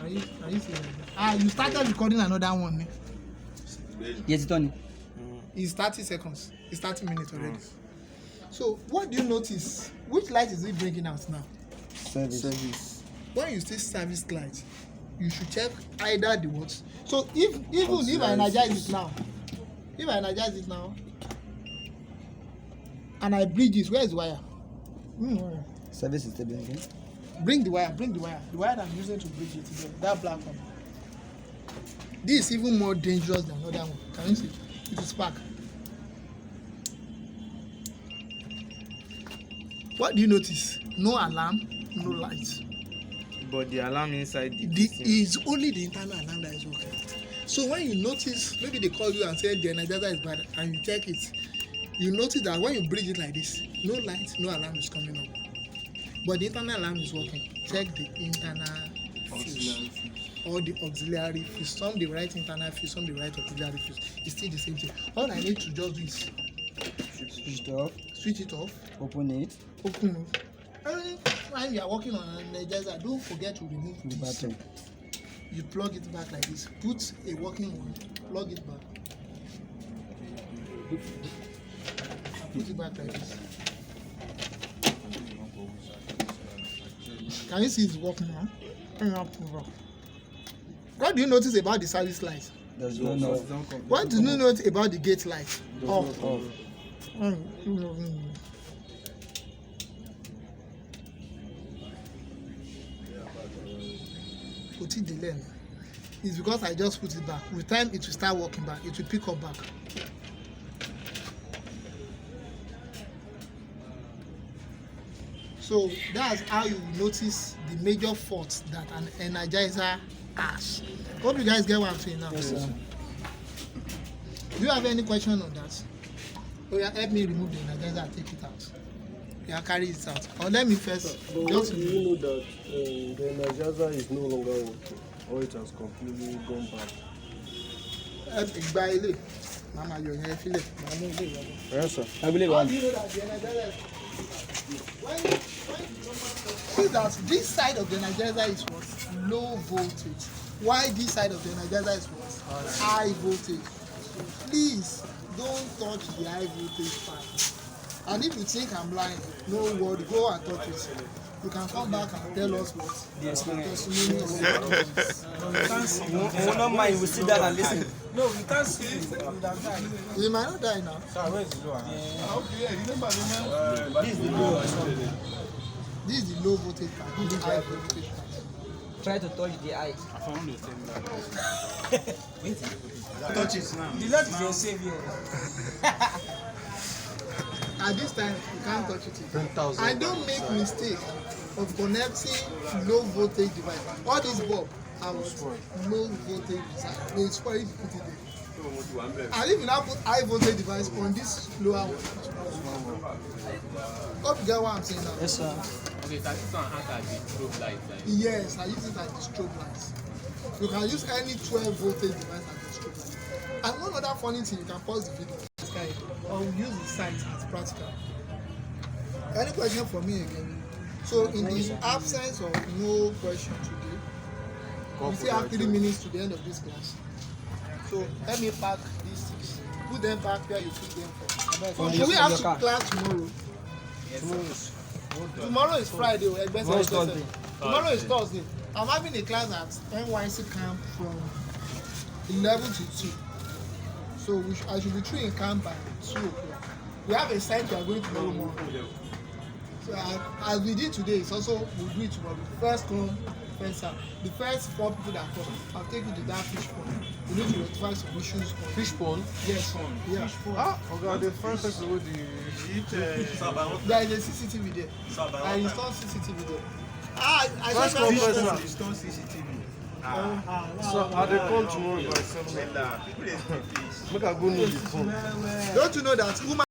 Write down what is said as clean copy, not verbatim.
Can you see that? You started recording another one. Eh? Yes, Tony. It's 30 seconds. It's 30 minutes already. So, what do you notice? Which light is it bringing out now? Service. When you see service light, you should check either the what. So, even if I energize it now, and I bridge it, where is the wire? Service is still blinking. Bring the wire. The wire that I'm using to bridge it together. That black one. This is even more dangerous than the other one. Can you see? It will spark. What do you notice? No alarm, no light. But the alarm inside is only the internal alarm that is working. So when you notice, maybe they call you and say the Energizer is bad, and you check it, you notice that when you bridge it like this, no light, no alarm is coming up. But the internal alarm is working. Check the internal fuse or the auxiliary fuse. Some the right internal fuse, some the right auxiliary fuse. It's still the same thing. All I need to just do is switch it off. Open it. When you are working on an Energizer, don't forget to remove The this. battery. You plug it back like this. Put a working one. Plug it back. Put it back like this. Can you see it's working now? What do you notice about the service light? There's no no. What do you notice about the gate light? Off. Put it delay. It's because I just put it back. With time it will start working back. It will pick up back. So that's how you notice the major faults that an Energizer has. Hope you guys get what I'm saying now. Yes, sir. Do you have any question on that? Oh yeah, help me remove the Energizer and take it out. Yeah, carry it out. Or let me first. But just do you know that the Energizer is no longer working, or it has completely gone bad? Mama, you're here. Feel it. Yes, sir. I believe How one. do you know that the Energizer? See that this side of the Energizer is what? Low voltage. Why this side of the Energizer is what? High voltage. Please don't touch the high voltage part. And if you think I'm lying, no worry, go and touch it. You can come back and tell us what the experience. We will not mind, we sit down and listen. No, we can't see it. You might not die now. Sir, where is the lower? This is the low voltage part. This is the high voltage part. Try to touch the eye. touch it now. The Lord is your savior. At this time, you can't touch it. I don't make mistake of connecting low voltage device. All these bulb are low voltage device. They spoil if you put it there. And if you now put high voltage device on this lower one, hope you get what I'm saying now. Yes, sir. Okay, that is not act as a strobe light. Yes, I use it as a strobe light. You can use any 12 voltage device as a strobe light. And one other funny thing, you can pause the video or use the site as practical. Any question for me again? So in the absence of no question today, we still have 3 minutes to the end of this class. So let me pack these things. Put them back where you put them from. Should we have class tomorrow? Yes, Tomorrow is Friday. Tomorrow is Thursday. Tomorrow is Thursday. I'm having a class at NYC camp from 11 to 2. So I should be through in camp by 2 o'clock. We have a site we are going tomorrow morning. So as we did today, it's also we'll do it tomorrow. First come, first serve. The first 4 people that come, I'll take you to that fish pond. We need to rectify some issues. Fish pond? Yes. Yeah. Okay, the first person with the... There is a CCTV there. I installed CCTV there. I First come, first serve. Install CCTV. So, are they come tomorrow by 7? Make I go know the phone. Don't you know that woman